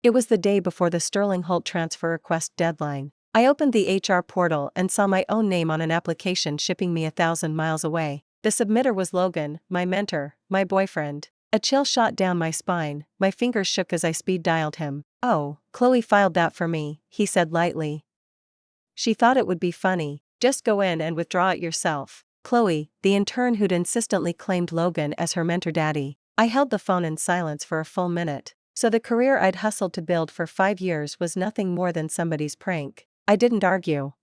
It was the day before the Sterling Holt transfer request deadline. I opened the HR portal and saw my own name on an application shipping me 1,000 miles away. The submitter was Logan, my mentor, my boyfriend. A chill shot down my spine, my fingers shook as I speed dialed him. "Oh, Chloe filed that for me," he said lightly. "She thought it would be funny. Just go in and withdraw it yourself." Chloe, the intern who'd insistently claimed Logan as her mentor daddy. I held the phone in silence for a full minute. So the career I'd hustled to build for 5 years was nothing more than somebody's prank. I didn't argue.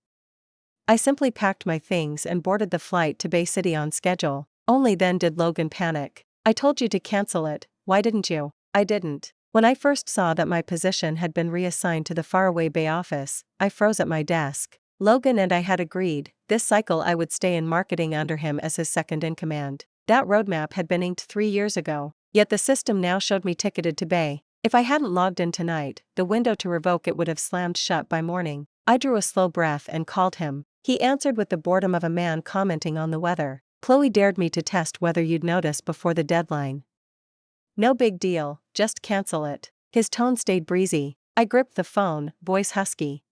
I simply packed my things and boarded the flight to Bay City on schedule. Only then did Logan panic. "I told you to cancel it, why didn't you?" "I didn't." When I first saw that my position had been reassigned to the faraway Bay office, I froze at my desk. Logan and I had agreed, this cycle I would stay in marketing under him as his second-in-command. That roadmap had been inked 3 years ago, yet the system now showed me ticketed to Bay. If I hadn't logged in tonight, the window to revoke it would have slammed shut by morning. I drew a slow breath and called him. He answered with the boredom of a man commenting on the weather. "Chloe dared me to test whether you'd notice before the deadline." "No big deal, just cancel it." His tone stayed breezy. I gripped the phone, voice husky.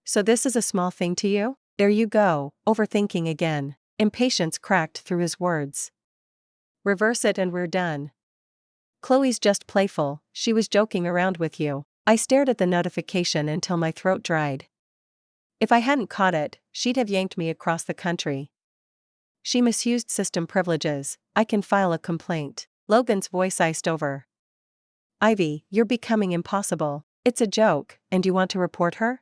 "So this is a small thing to you?" "There you go, overthinking again." Impatience cracked through his words. "Reverse it and we're done. Chloe's just playful, she was joking around with you." I stared at the notification until my throat dried. If I hadn't caught it, she'd have yanked me across the country. "She misused system privileges, I can file a complaint." Logan's voice iced over. "Ivy, you're becoming impossible. It's a joke, and you want to report her?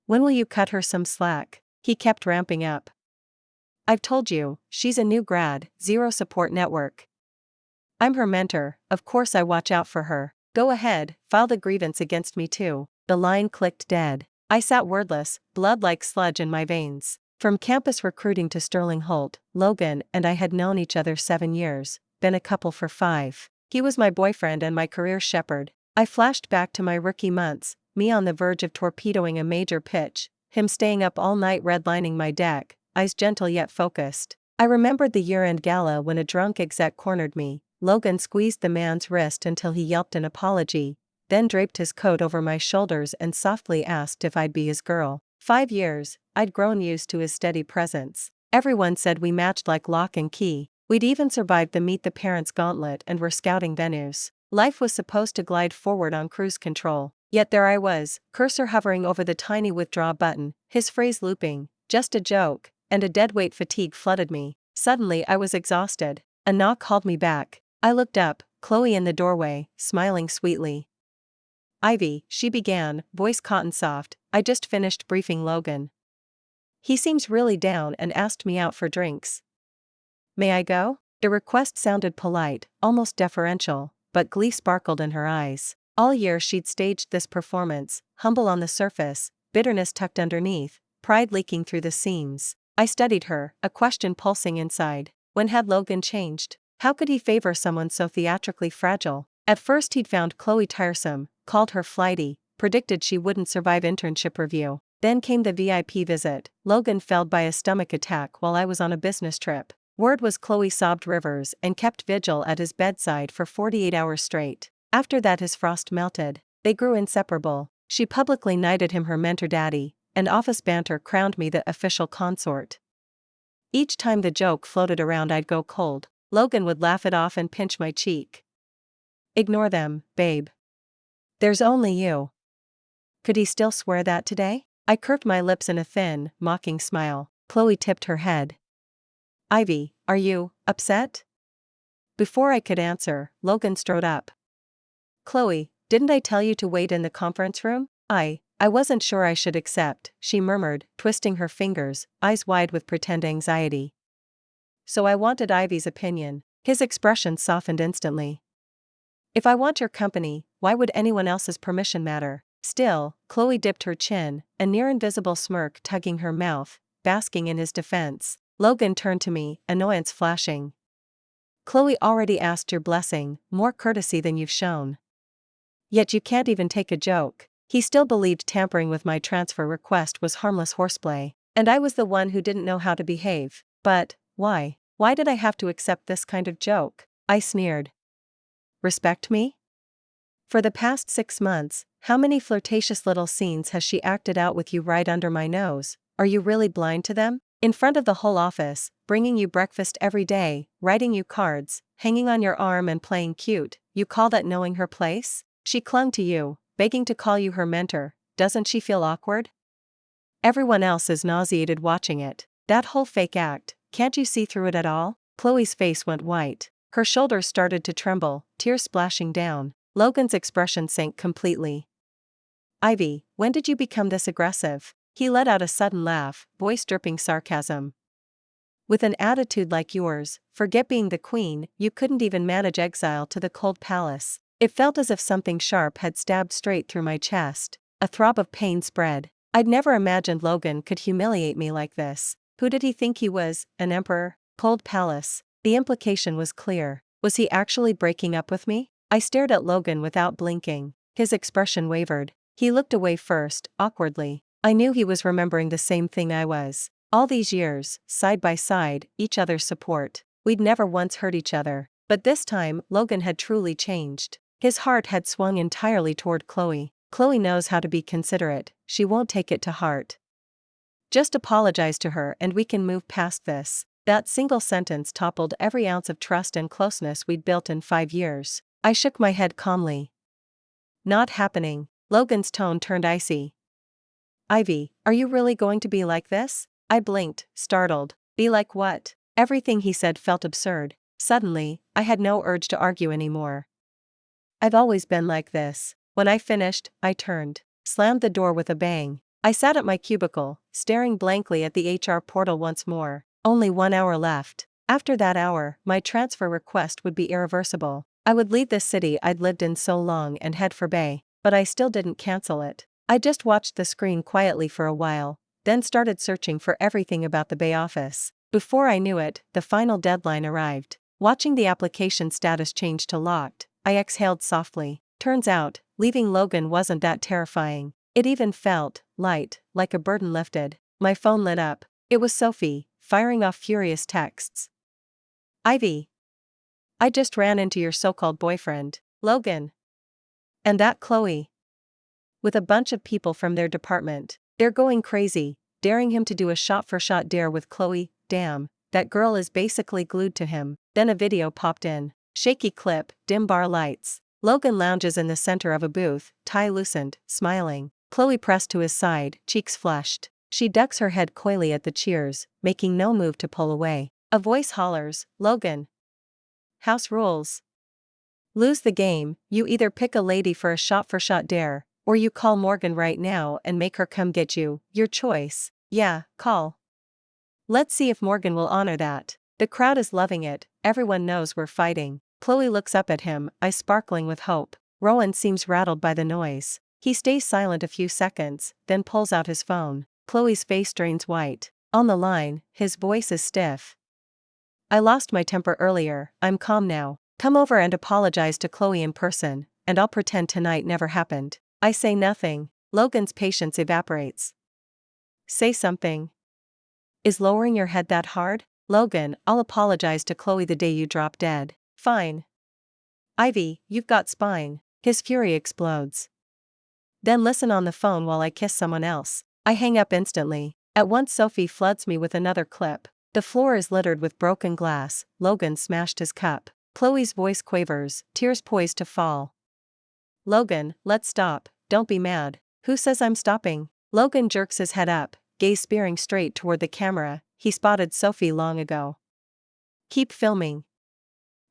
When will you cut her some slack?" He kept ramping up. "I've told you, she's a new grad, zero support network. I'm her mentor, of course I watch out for her. Go ahead, file the grievance against me too." The line clicked dead. I sat wordless, blood like sludge in my veins. From campus recruiting to Sterling Holt, Logan and I had known each other 7 years, been a couple for 5. He was my boyfriend and my career shepherd. I flashed back to my rookie months, me on the verge of torpedoing a major pitch, him staying up all night redlining my deck, eyes gentle yet focused. I remembered the year-end gala when a drunk exec cornered me. Logan squeezed the man's wrist until he yelped an apology, then draped his coat over my shoulders and softly asked if I'd be his girl. 5 years, I'd grown used to his steady presence. Everyone said we matched like lock and key. We'd even survived the Meet the Parents gauntlet and were scouting venues. Life was supposed to glide forward on cruise control. Yet there I was, cursor hovering over the tiny withdraw button, his phrase looping, "Just a joke," and a deadweight fatigue flooded me. Suddenly I was exhausted. A knock called me back. I looked up, Chloe in the doorway, smiling sweetly. "Ivy," she began, voice cotton soft, "I just finished briefing Logan. He seems really down and asked me out for drinks. May I go?" The request sounded polite, almost deferential, but glee sparkled in her eyes. All year she'd staged this performance, humble on the surface, bitterness tucked underneath, pride leaking through the seams. I studied her, a question pulsing inside. When had Logan changed? How could he favor someone so theatrically fragile? At first he'd found Chloe tiresome, called her flighty, predicted she wouldn't survive internship review. Then came the VIP visit. Logan felled by a stomach attack while I was on a business trip. Word was Chloe sobbed rivers and kept vigil at his bedside for 48 hours straight. After that his frost melted. They grew inseparable. She publicly knighted him her mentor daddy, and office banter crowned me the official consort. Each time the joke floated around I'd go cold. Logan would laugh it off and pinch my cheek. "Ignore them, babe. There's only you." Could he still swear that today? I curved my lips in a thin, mocking smile. Chloe tipped her head. "Ivy, are you upset?" Before I could answer, Logan strode up. "Chloe, didn't I tell you to wait in the conference room?" I wasn't sure I should accept," she murmured, twisting her fingers, eyes wide with pretend anxiety. "So I wanted Ivy's opinion." His expression softened instantly. "If I want your company, why would anyone else's permission matter?" Still, Chloe dipped her chin, a near-invisible smirk tugging her mouth, basking in his defense. Logan turned to me, annoyance flashing. "Chloe already asked your blessing, more courtesy than you've shown. Yet you can't even take a joke." He still believed tampering with my transfer request was harmless horseplay, and I was the one who didn't know how to behave. But, why? Why did I have to accept this kind of joke? I sneered. "Respect me?" For the past 6 months, how many flirtatious little scenes has she acted out with you right under my nose? Are you really blind to them? In front of the whole office, bringing you breakfast every day, writing you cards, hanging on your arm and playing cute, you call that knowing her place? She clung to you, begging to call you her mentor. Doesn't she feel awkward? Everyone else is nauseated watching it. That whole fake act, can't you see through it at all? Chloe's face went white. Her shoulders started to tremble, tears splashing down. Logan's expression sank completely. Ivy, when did you become this aggressive? He let out a sudden laugh, voice dripping sarcasm. With an attitude like yours, forget being the queen, you couldn't even manage exile to the cold palace. It felt as if something sharp had stabbed straight through my chest. A throb of pain spread. I'd never imagined Logan could humiliate me like this. Who did he think he was, an emperor? Cold palace. The implication was clear. Was he actually breaking up with me? I stared at Logan without blinking. His expression wavered. He looked away first, awkwardly. I knew he was remembering the same thing I was. All these years, side by side, each other's support. We'd never once hurt each other. But this time, Logan had truly changed. His heart had swung entirely toward Chloe. Chloe knows how to be considerate, she won't take it to heart. Just apologize to her and we can move past this. That single sentence toppled every ounce of trust and closeness we'd built in 5 years. I shook my head calmly. Not happening. Logan's tone turned icy. Ivy, are you really going to be like this? I blinked, startled. Be like what? Everything he said felt absurd. Suddenly, I had no urge to argue anymore. I've always been like this. When I finished, I turned, slammed the door with a bang. I sat at my cubicle, staring blankly at the HR portal once more. Only 1 hour left. After that hour, my transfer request would be irreversible. I would leave this city I'd lived in so long and head for Bay, but I still didn't cancel it. I just watched the screen quietly for a while, then started searching for everything about the Bay office. Before I knew it, the final deadline arrived. Watching the application status change to locked, I exhaled softly. Turns out, leaving Logan wasn't that terrifying. It even felt light, like a burden lifted. My phone lit up. It was Sophie, firing off furious texts. Ivy. I just ran into your so-called boyfriend, Logan. And that Chloe. With a bunch of people from their department. They're going crazy, daring him to do a shot-for-shot dare with Chloe. Damn, that girl is basically glued to him. Then a video popped in. Shaky clip, dim bar lights. Logan lounges in the center of a booth, tie loosened, smiling. Chloe pressed to his side, cheeks flushed. She ducks her head coyly at the cheers, making no move to pull away. A voice hollers, Logan. House rules. Lose the game, you either pick a lady for a shot-for-shot dare, or you call Morgan right now and make her come get you. Your choice. Yeah, call. Let's see if Morgan will honor that. The crowd is loving it, everyone knows we're fighting. Chloe looks up at him, eyes sparkling with hope. Rowan seems rattled by the noise. He stays silent a few seconds, then pulls out his phone. Chloe's face drains white. On the line, his voice is stiff. I lost my temper earlier, I'm calm now. Come over and apologize to Chloe in person, and I'll pretend tonight never happened. I say nothing. Logan's patience evaporates. Say something. Is lowering your head that hard? Logan, I'll apologize to Chloe the day you drop dead. Fine. Ivy, you've got spine. His fury explodes. Then listen on the phone while I kiss someone else. I hang up instantly. At once Sophie floods me with another clip. The floor is littered with broken glass. Logan smashed his cup. Chloe's voice quavers, tears poised to fall. Logan, let's stop, don't be mad. Who says I'm stopping? Logan jerks his head up, gaze spearing straight toward the camera. He spotted Sophie long ago. Keep filming.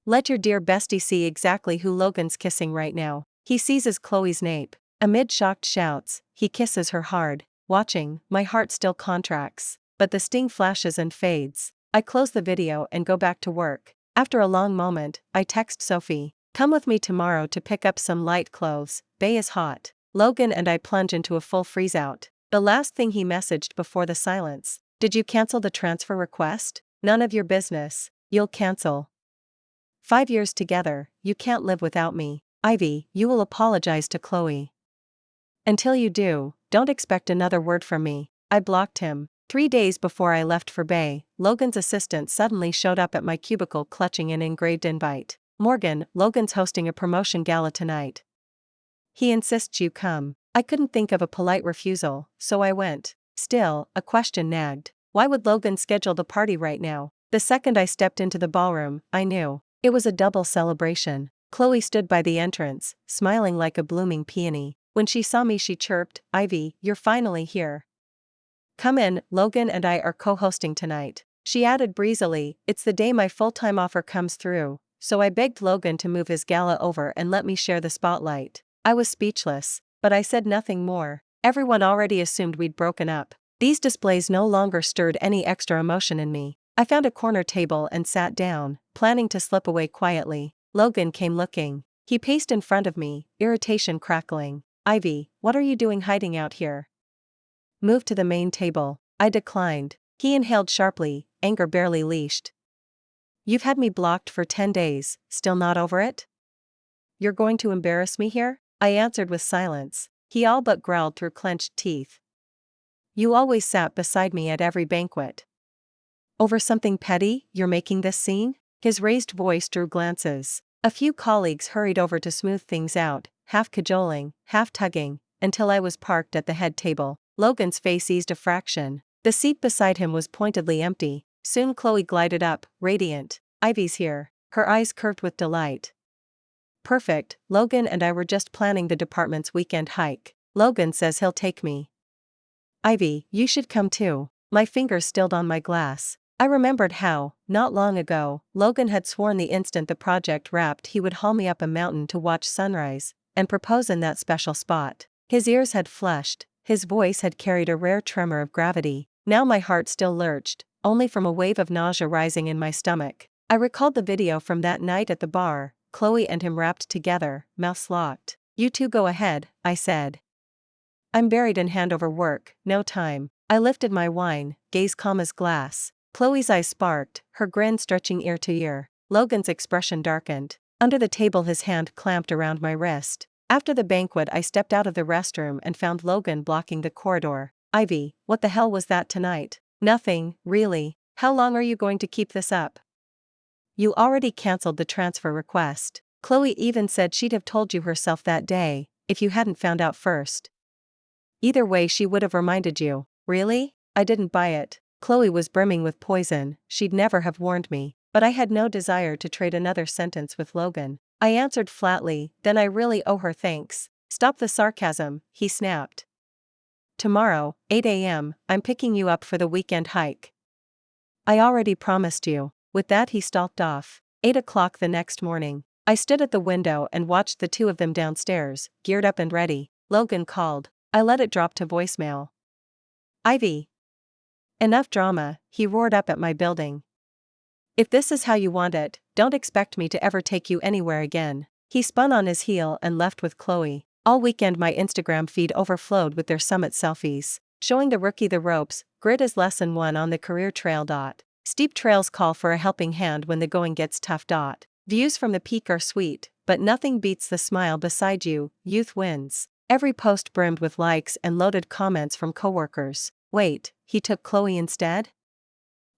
Let your dear bestie see exactly who Logan's kissing right now. He seizes Chloe's nape. Amid shocked shouts, he kisses her hard. Watching, my heart still contracts. But the sting flashes and fades. I close the video and go back to work. After a long moment, I text Sophie. Come with me tomorrow to pick up some light clothes. Bay is hot. Logan and I plunge into a full freeze-out. The last thing he messaged before the silence. Did you cancel the transfer request? None of your business. You'll cancel. 5 years together, you can't live without me. Ivy, you will apologize to Chloe. Until you do, don't expect another word from me. I blocked him. 3 days before I left for Bay, Logan's assistant suddenly showed up at my cubicle clutching an engraved invite. Morgan, Logan's hosting a promotion gala tonight. He insists you come. I couldn't think of a polite refusal, so I went. Still, a question nagged. Why would Logan schedule the party right now? The second I stepped into the ballroom, I knew. It was a double celebration. Chloe stood by the entrance, smiling like a blooming peony. When she saw me, she chirped, "Ivy, you're finally here. Come in, Logan and I are co-hosting tonight." She added breezily, "It's the day my full-time offer comes through, so I begged Logan to move his gala over and let me share the spotlight." I was speechless, but I said nothing more. Everyone already assumed we'd broken up. These displays no longer stirred any extra emotion in me. I found a corner table and sat down, planning to slip away quietly. Logan came looking. He paced in front of me, irritation crackling. "Ivy, what are you doing hiding out here? Move to the main table." I declined. He inhaled sharply, anger barely leashed. "You've had me blocked for 10 days, still not over it? You're going to embarrass me here?" I answered with silence. He all but growled through clenched teeth. "You always sat beside me at every banquet. Over something petty, you're making this scene?" His raised voice drew glances. A few colleagues hurried over to smooth things out, half cajoling, half tugging, until I was parked at the head table. Logan's face eased a fraction. The seat beside him was pointedly empty. Soon Chloe glided up, radiant. "Ivy's here." Her eyes curved with delight. "Perfect, Logan and I were just planning the department's weekend hike. Logan says he'll take me. Ivy, you should come too." My fingers stilled on my glass. I remembered how, not long ago, Logan had sworn the instant the project wrapped he would haul me up a mountain to watch sunrise, and propose in that special spot. His ears had flushed, his voice had carried a rare tremor of gravity. Now my heart still lurched, only from a wave of nausea rising in my stomach. I recalled the video from that night at the bar, Chloe and him wrapped together, mouths locked. "You two go ahead," I said. "I'm buried in handover work, no time." I lifted my wine, gaze calm as glass. Chloe's eyes sparked, her grin stretching ear to ear. Logan's expression darkened. Under the table his hand clamped around my wrist. After the banquet I stepped out of the restroom and found Logan blocking the corridor. "Ivy, what the hell was that tonight?" "Nothing, really. How long are you going to keep this up? You already cancelled the transfer request. Chloe even said she'd have told you herself that day, if you hadn't found out first. Either way she would have reminded you." "Really?" I didn't buy it. Chloe was brimming with poison, she'd never have warned me, but I had no desire to trade another sentence with Logan. I answered flatly, "Then I really owe her thanks." "Stop the sarcasm," he snapped. "Tomorrow, 8 a.m., I'm picking you up for the weekend hike. I already promised you." With that he stalked off. 8 o'clock the next morning. I stood at the window and watched the two of them downstairs, geared up and ready. Logan called. I let it drop to voicemail. "Ivy." "Enough drama," he roared up at my building. "If this is how you want it, don't expect me to ever take you anywhere again." He spun on his heel and left with Chloe. All weekend my Instagram feed overflowed with their summit selfies, showing the rookie the ropes. Grit is lesson 1 on the career trail. Steep trails call for a helping hand when the going gets tough. Views from the peak are sweet, but nothing beats the smile beside you. Youth wins. Every post brimmed with likes and loaded comments from coworkers. Wait, he took Chloe instead?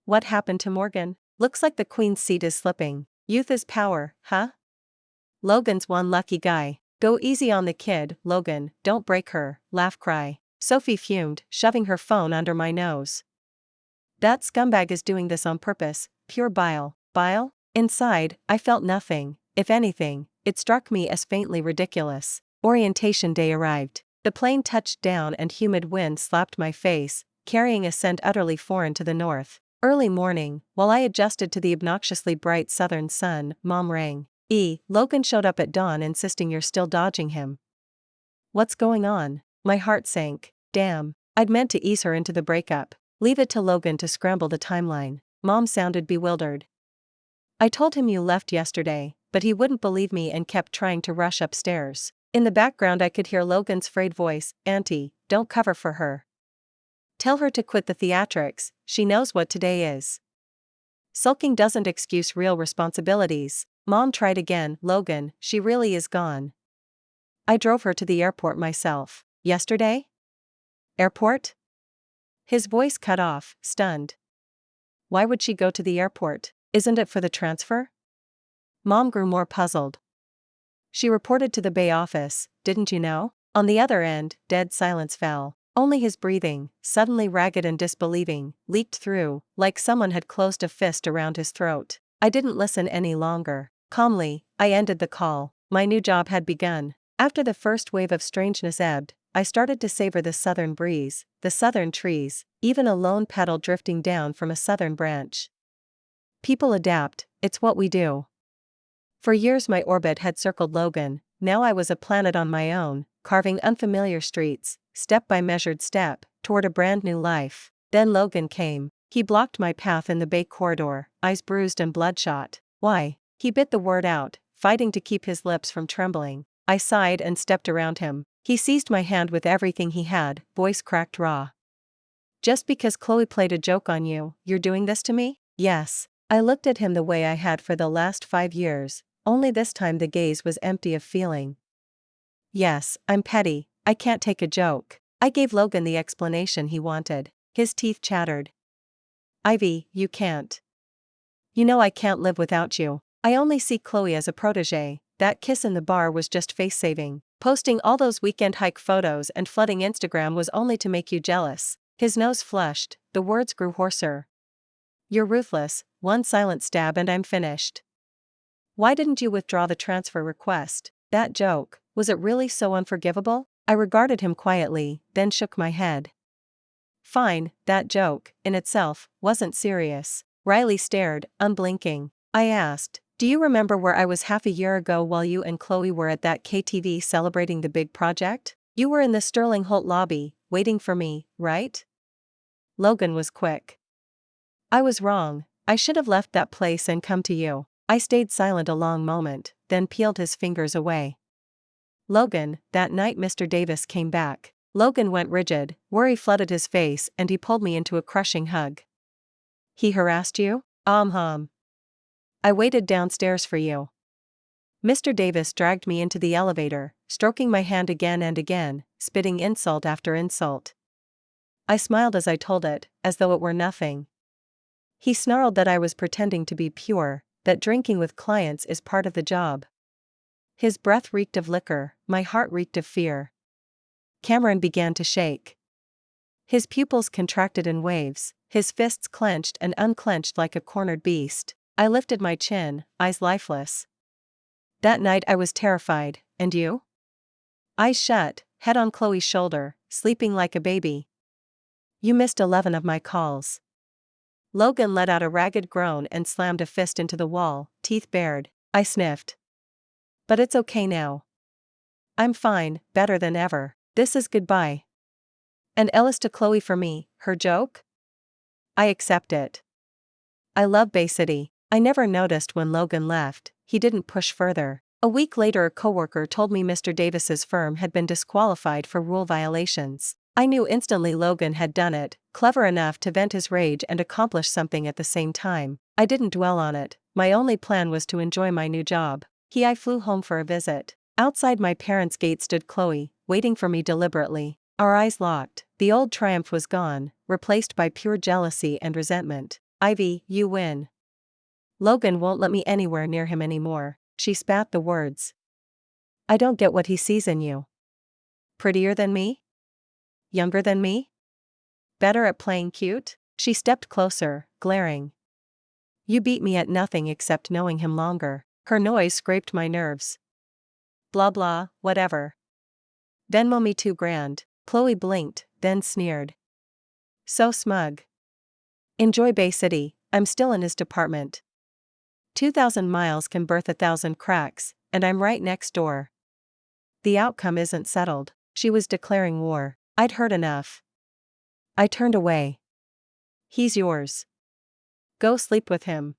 What happened to Morgan? Looks like the queen's seat is slipping. Youth is power, huh? Logan's one lucky guy. Go easy on the kid, Logan, don't break her, laugh cry. Sophie fumed, shoving her phone under my nose. That scumbag is doing this on purpose, pure bile. Bile? Inside, I felt nothing. If anything, it struck me as faintly ridiculous. Orientation day arrived. The plane touched down and humid wind slapped my face, carrying a scent utterly foreign to the north. Early morning, while I adjusted to the obnoxiously bright southern sun, Mom rang. Logan showed up at dawn insisting you're still dodging him. What's going on? My heart sank. Damn, I'd meant to ease her into the breakup. Leave it to Logan to scramble the timeline. Mom sounded bewildered. I told him you left yesterday, but he wouldn't believe me and kept trying to rush upstairs. In the background I could hear Logan's frayed voice, "Auntie, don't cover for her. Tell her to quit the theatrics, she knows what today is. Sulking doesn't excuse real responsibilities." Mom tried again. "Logan, she really is gone. I drove her to the airport myself." Yesterday? Airport? His voice cut off, stunned. Why would she go to the airport? Isn't it for the transfer? Mom grew more puzzled. She reported to the Bay office, didn't you know? On the other end, dead silence fell. Only his breathing, suddenly ragged and disbelieving, leaked through, like someone had closed a fist around his throat. I didn't listen any longer. Calmly, I ended the call. My new job had begun. After the first wave of strangeness ebbed, I started to savor the southern breeze, the southern trees, even a lone petal drifting down from a southern branch. People adapt, it's what we do. For years my orbit had circled Logan, now I was a planet on my own, carving unfamiliar streets, step by measured step, toward a brand new life. Then Logan came. He blocked my path in the Bay corridor, eyes bruised and bloodshot. Why? He bit the word out, fighting to keep his lips from trembling. I sighed and stepped around him. He seized my hand with everything he had, voice cracked raw. Just because Chloe played a joke on you, you're doing this to me? Yes. I looked at him the way I had for the last 5 years, only this time the gaze was empty of feeling. Yes, I'm petty, I can't take a joke. I gave Logan the explanation he wanted. His teeth chattered. Ivy, you can't. You know I can't live without you. I only see Chloe as a protege. That kiss in the bar was just face-saving. Posting all those weekend hike photos and flooding Instagram was only to make you jealous. His nose flushed, the words grew hoarser. You're ruthless, one silent stab and I'm finished. Why didn't you withdraw the transfer request? That joke, was it really so unforgivable? I regarded him quietly, then shook my head. Fine, that joke, in itself, wasn't serious. Riley stared, unblinking. I asked, do you remember where I was half a year ago while you and Chloe were at that KTV celebrating the big project? You were in the Sterling Holt lobby, waiting for me, right? Logan was quick. I was wrong, I should have left that place and come to you. I stayed silent a long moment, then peeled his fingers away. Logan, that night Mr. Davis came back. Logan went rigid, worry flooded his face and he pulled me into a crushing hug. He harassed you? I waited downstairs for you. Mr. Davis dragged me into the elevator, stroking my hand again and again, spitting insult after insult. I smiled as I told it, as though it were nothing. He snarled that I was pretending to be pure, that drinking with clients is part of the job. His breath reeked of liquor, my heart reeked of fear. Cameron began to shake. His pupils contracted in waves, his fists clenched and unclenched like a cornered beast. I lifted my chin, eyes lifeless. That night I was terrified, and you? Eyes shut, head on Chloe's shoulder, sleeping like a baby. You missed 11 of my calls. Logan let out a ragged groan and slammed a fist into the wall, teeth bared. I sniffed. But it's okay now. I'm fine, better than ever. This is goodbye. And Ellis to Chloe for me, her joke? I accept it. I love Bay City. I never noticed when Logan left, he didn't push further. A week later a coworker told me Mr. Davis's firm had been disqualified for rule violations. I knew instantly Logan had done it, clever enough to vent his rage and accomplish something at the same time. I didn't dwell on it, my only plan was to enjoy my new job. I flew home for a visit. Outside my parents' gate stood Chloe, waiting for me deliberately. Our eyes locked, the old triumph was gone, replaced by pure jealousy and resentment. Ivy, you win. Logan won't let me anywhere near him anymore. She spat the words. I don't get what he sees in you. Prettier than me? Younger than me? Better at playing cute? She stepped closer, glaring. You beat me at nothing except knowing him longer. Her noise scraped my nerves. Blah blah, whatever. Venmo me $2,000. Chloe blinked, then sneered. So smug. Enjoy Bay City, I'm still in his department. 2,000 miles can birth 1,000 cracks, and I'm right next door. The outcome isn't settled. She was declaring war. I'd heard enough. I turned away. He's yours. Go sleep with him.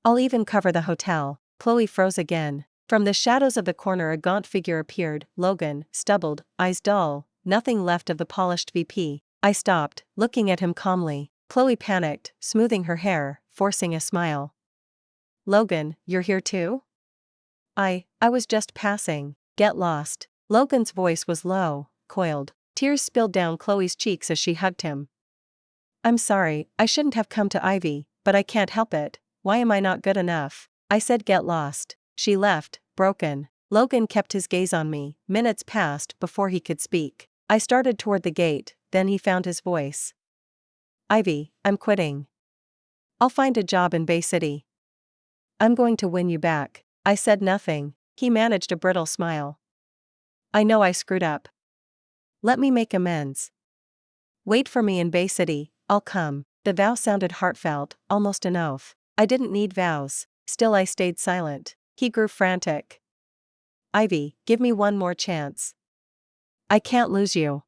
I'll even cover the hotel. Chloe froze again. From the shadows of the corner a gaunt figure appeared, Logan, stubbled, eyes dull, nothing left of the polished VP. I stopped, looking at him calmly. Chloe panicked, smoothing her hair, forcing a smile. Logan, you're here too? I was just passing. Get lost. Logan's voice was low, coiled. Tears spilled down Chloe's cheeks as she hugged him. I'm sorry, I shouldn't have come to Ivy, but I can't help it. Why am I not good enough? I said get lost. She left, broken. Logan kept his gaze on me. Minutes passed before he could speak. I started toward the gate, then he found his voice. Ivy, I'm quitting. I'll find a job in Bay City. I'm going to win you back. I said nothing. He managed a brittle smile. I know I screwed up. Let me make amends. Wait for me in Bay City, I'll come. The vow sounded heartfelt, almost an oath. I didn't need vows. Still I stayed silent. He grew frantic. Ivy, give me one more chance. I can't lose you.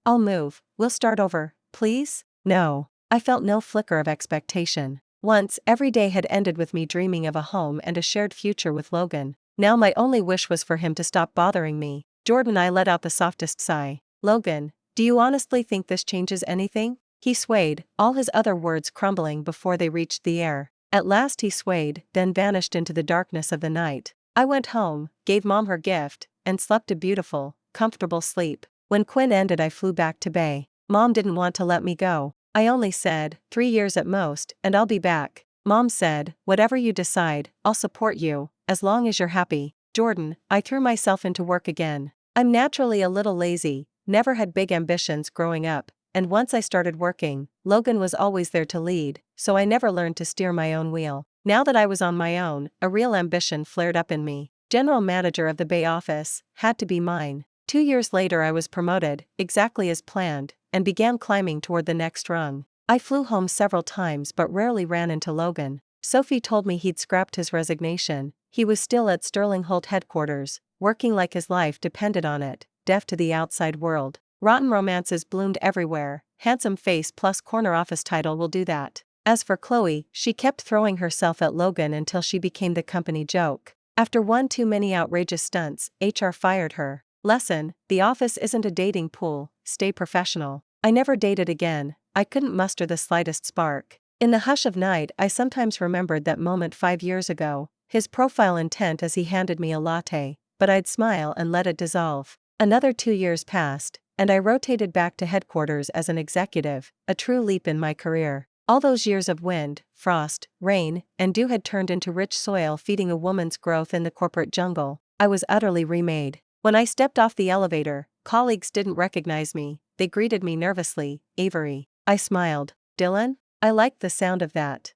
I'll move. We'll start over, please? No. I felt no flicker of expectation. Once, every day had ended with me dreaming of a home and a shared future with Logan. Now my only wish was for him to stop bothering me. Jordan I let out the softest sigh. Logan, do you honestly think this changes anything? He swayed, all his other words crumbling before they reached the air. At last he swayed, then vanished into the darkness of the night. I went home, gave Mom her gift, and slept a beautiful, comfortable sleep. When Quinn ended I flew back to Bay. Mom didn't want to let me go. I only said, 3 years at most, and I'll be back. Mom said, whatever you decide, I'll support you, as long as you're happy. Jordan, I threw myself into work again. I'm naturally a little lazy, never had big ambitions growing up, and once I started working, Logan was always there to lead, so I never learned to steer my own wheel. Now that I was on my own, a real ambition flared up in me. General manager of the Bay office had to be mine. 2 years later I was promoted, exactly as planned, and began climbing toward the next rung. I flew home several times but rarely ran into Logan. Sophie told me he'd scrapped his resignation. He was still at Sterling Holt headquarters, working like his life depended on it, deaf to the outside world. Rotten romances bloomed everywhere. Handsome face plus corner office title will do that. As for Chloe, she kept throwing herself at Logan until she became the company joke. After one too many outrageous stunts, HR fired her. Lesson: the office isn't a dating pool, stay professional. I never dated again, I couldn't muster the slightest spark. In the hush of night I sometimes remembered that moment 5 years ago, his profile intent as he handed me a latte, but I'd smile and let it dissolve. Another 2 years passed, and I rotated back to headquarters as an executive, a true leap in my career. All those years of wind, frost, rain, and dew had turned into rich soil feeding a woman's growth in the corporate jungle. I was utterly remade. When I stepped off the elevator, colleagues didn't recognize me, they greeted me nervously. Avery. I smiled. Dylan? I liked the sound of that.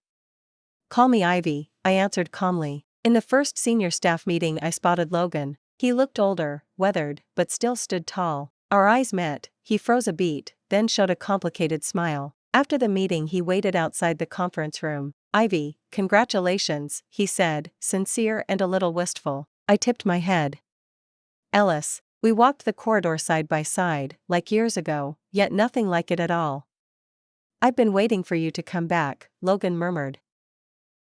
Call me Ivy, I answered calmly. In the first senior staff meeting I spotted Logan. He looked older, weathered, but still stood tall. Our eyes met, he froze a beat, then showed a complicated smile. After the meeting he waited outside the conference room. Ivy, congratulations, he said, sincere and a little wistful. I tipped my head. Ellis, we walked the corridor side by side, like years ago, yet nothing like it at all. I've been waiting for you to come back, Logan murmured.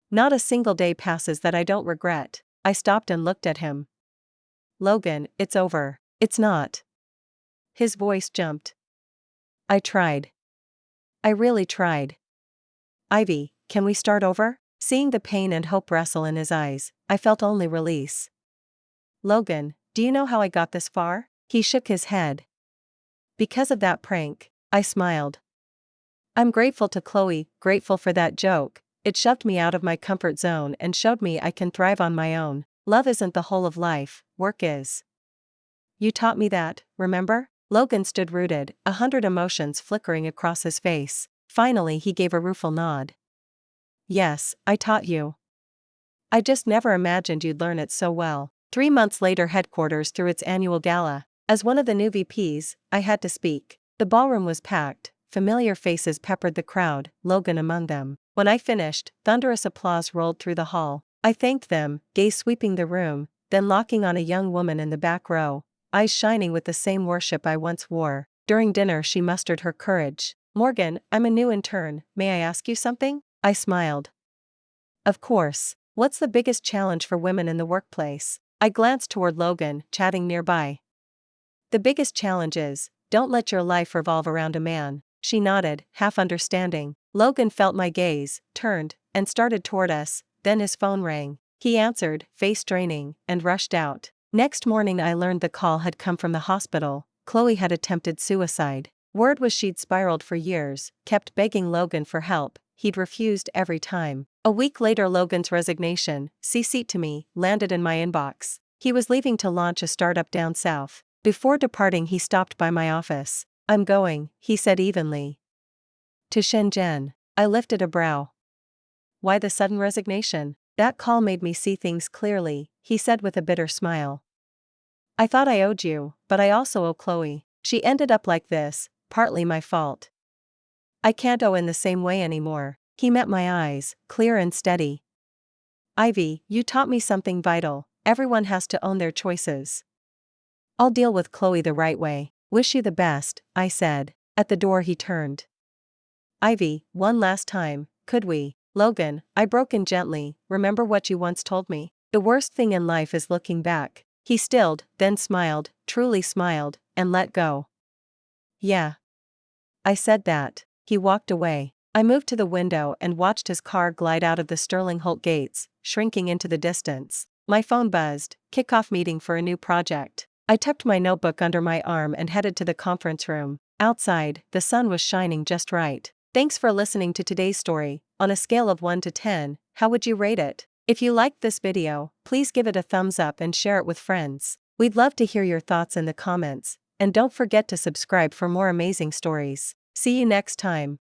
Not a single day passes that I don't regret. I stopped and looked at him. Logan, it's over. It's not. His voice jumped. I tried. I really tried. Ivy, can we start over? Seeing the pain and hope wrestle in his eyes, I felt only release. Logan, do you know how I got this far? He shook his head. Because of that prank, I smiled. I'm grateful to Chloe, grateful for that joke. It shoved me out of my comfort zone and showed me I can thrive on my own. Love isn't the whole of life, work is. You taught me that, remember? Logan stood rooted, 100 emotions flickering across his face. Finally he gave a rueful nod. Yes, I taught you. I just never imagined you'd learn it so well. 3 months later headquarters threw its annual gala. As one of the new VPs, I had to speak. The ballroom was packed, familiar faces peppered the crowd, Logan among them. When I finished, thunderous applause rolled through the hall. I thanked them, gaze sweeping the room, then locking on a young woman in the back row, eyes shining with the same worship I once wore. During dinner she mustered her courage. Morgan, I'm a new intern, may I ask you something? I smiled. Of course. What's the biggest challenge for women in the workplace? I glanced toward Logan, chatting nearby. The biggest challenge is, don't let your life revolve around a man. She nodded, half understanding. Logan felt my gaze, turned, and started toward us, then his phone rang. He answered, face draining, and rushed out. Next morning I learned the call had come from the hospital. Chloe had attempted suicide. Word was she'd spiraled for years, kept begging Logan for help, he'd refused every time. A week later Logan's resignation, CC'd to me, landed in my inbox. He was leaving to launch a startup down south. Before departing, he stopped by my office. "I'm going," he said evenly. "To Shenzhen." I lifted a brow. "Why the sudden resignation?" "That call made me see things clearly," he said with a bitter smile. "I thought I owed you, but I also owe Chloe. She ended up like this, partly my fault. I can't owe in the same way anymore." He met my eyes, clear and steady. "Ivy, you taught me something vital. Everyone has to own their choices. I'll deal with Chloe the right way. Wish you the best," I said. At the door he turned. "Ivy, one last time, could we?" "Logan," I broke in gently, "remember what you once told me? The worst thing in life is looking back." He stilled, then smiled, truly smiled, and let go. "Yeah. I said that." He walked away. I moved to the window and watched his car glide out of the Sterling Holt gates, shrinking into the distance. My phone buzzed, kickoff meeting for a new project. I tucked my notebook under my arm and headed to the conference room. Outside, the sun was shining just right. Thanks for listening to today's story. On a scale of 1 to 10, how would you rate it? If you liked this video, please give it a thumbs up and share it with friends. We'd love to hear your thoughts in the comments, and don't forget to subscribe for more amazing stories. See you next time.